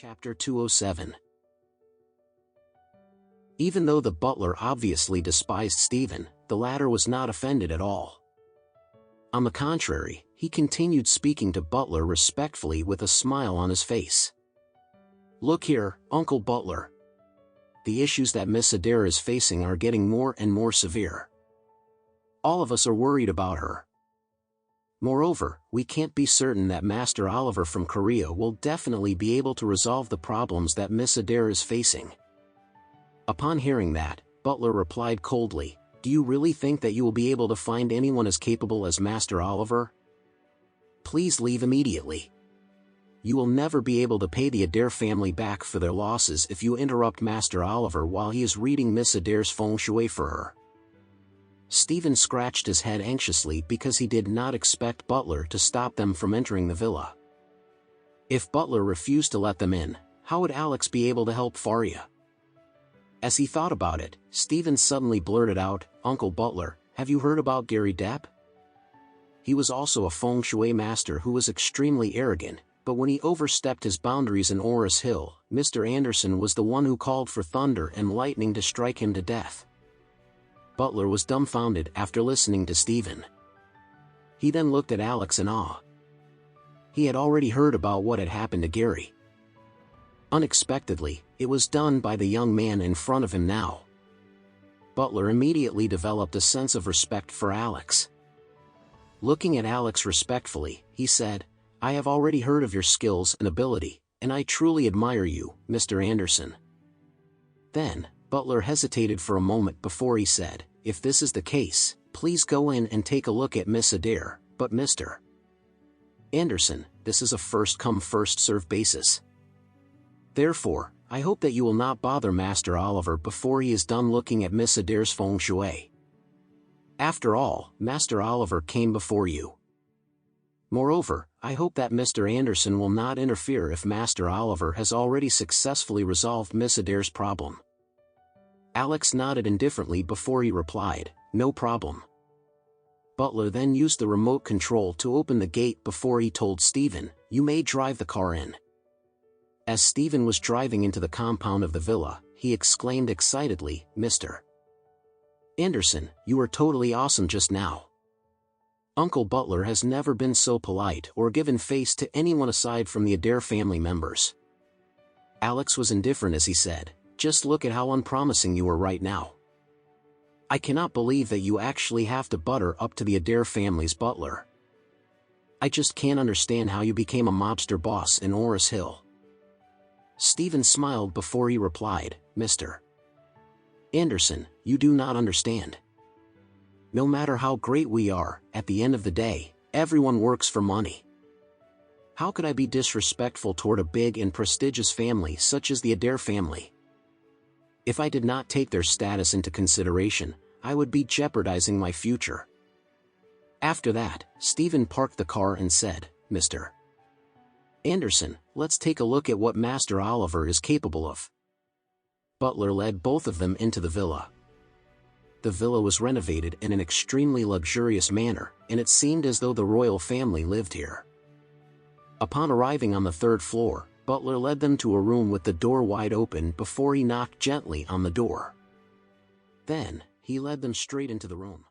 Chapter 207. Even though the butler obviously despised Stephen, the latter was not offended at all. On the contrary, he continued speaking to Butler respectfully with a smile on his face. "Look here, Uncle Butler. The issues that Miss Adair is facing are getting more and more severe. All of us are worried about her. Moreover, we can't be certain that Master Oliver from Korea will definitely be able to resolve the problems that Miss Adair is facing." Upon hearing that, Butler replied coldly, "Do you really think that you will be able to find anyone as capable as Master Oliver? Please leave immediately. You will never be able to pay the Adair family back for their losses if you interrupt Master Oliver while he is reading Miss Adair's feng shui for her." Stephen scratched his head anxiously because he did not expect Butler to stop them from entering the villa. If Butler refused to let them in, how would Alex be able to help Faria? As he thought about it, Stephen suddenly blurted out, "Uncle Butler, have you heard about Gary Depp? He was also a feng shui master who was extremely arrogant, but when he overstepped his boundaries in Oris Hill, Mr. Anderson was the one who called for thunder and lightning to strike him to death." Butler was dumbfounded after listening to Stephen. He then looked at Alex in awe. He had already heard about what had happened to Gary. Unexpectedly, it was done by the young man in front of him now. Butler immediately developed a sense of respect for Alex. Looking at Alex respectfully, he said, "I have already heard of your skills and ability, and I truly admire you, Mr. Anderson." Then, Butler hesitated for a moment before he said, "If this is the case, please go in and take a look at Miss Adair, but Mr. Anderson, this is a first-come first-served basis. Therefore, I hope that you will not bother Master Oliver before he is done looking at Miss Adair's feng shui. After all, Master Oliver came before you. Moreover, I hope that Mr. Anderson will not interfere if Master Oliver has already successfully resolved Miss Adair's problem." Alex nodded indifferently before he replied, "No problem." Butler then used the remote control to open the gate before he told Stephen, "You may drive the car in." As Stephen was driving into the compound of the villa, he exclaimed excitedly, "Mr. Anderson, you were totally awesome just now. Uncle Butler has never been so polite or given face to anyone aside from the Adair family members." Alex was indifferent as he said, "Just look at how unpromising you are right now. I cannot believe that you actually have to butter up to the Adair family's butler. I just can't understand how you became a mobster boss in Oris Hill." Stephen smiled before he replied, "Mr. Anderson, you do not understand. No matter how great we are, at the end of the day, everyone works for money. How could I be disrespectful toward a big and prestigious family such as the Adair family? If I did not take their status into consideration, I would be jeopardizing my future." After that, Stephen parked the car and said, "Mr. Anderson, let's take a look at what Master Oliver is capable of." Butler led both of them into the villa. The villa was renovated in an extremely luxurious manner, and it seemed as though the royal family lived here. Upon arriving on the third floor, Butler led them to a room with the door wide open before he knocked gently on the door. Then, he led them straight into the room.